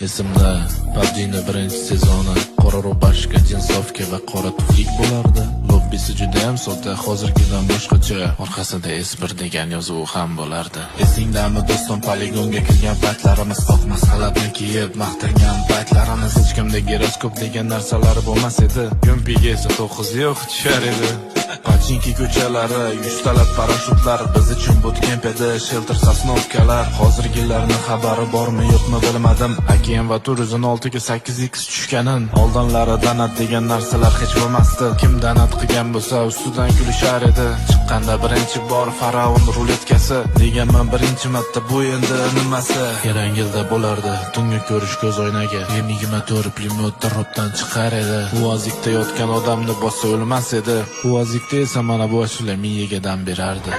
Esimda PUBG'ni birinchi sezoni qora rubashka, jinsovka va qora tuflik bo'lardi. Lobbisi juda ham sodda, hozirgidan boshqacha. Orqasida S1 degan yozuvi ham bo'lardi. Esingdami do'stim, poligonga kirgan paytlarimiz, oq masxalatni kiyib maqtangan paytlarimiz, hech kimda giroskop degan narsalar bo'lmas edi. Yumpiga esa 9 yo'q tushar edi. Pachinki ko'chalari, 100 talab parashyutlar, biz uchun bootcamp edi, shelter sosnovkalar. Hozirgilarning xabari bormi yo'qmi bilmadim. Akeem va Turizm 6 ga 8x tushganin. Oldinlari donat degan narsalar hech bo'lmasdi. Kim donat qilgan bo'lsa ustidan kulishar edi. Chiqqanda birinchi bor Faraon ruletkasi deganman birinchi marta, bu endi nimasi? Yarangilda bo'lardi, tungi ko'rish ko'z oynaga. M24 pulemyotda robdan chiqar edi. Uvozikda yotgan odamni bossa o'lmas edi. Uvozikda esa mana bu ashula miyaga dam berardi.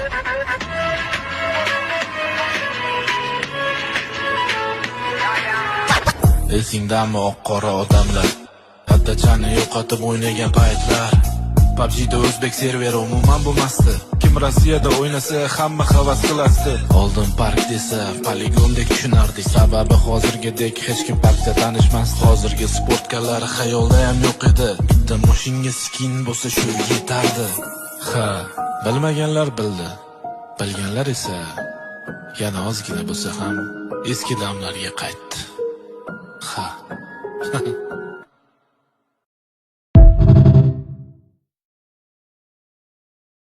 Esingdami oq-qora odamlar, haddachani yo'qotib o'ynagan paytlar. PUBG'da o'zbek serveri umuman bo'lmasdi. Kim Rossiyada o'ynasa hamma havas qilasdi. Oldin park desa poligondek tushunardik. Sababi hozirgidek hech kim parkda tanishmasdi. Hozirgi sportkalar xayolda ham yo'q edi. Bitta mashinaga skin bo'lsa shu yetardi. Ha, bilmaganlar bildi. Bilganlar esa yana ozgina bo'lsa ham eski damlarga qaytdi. Ha.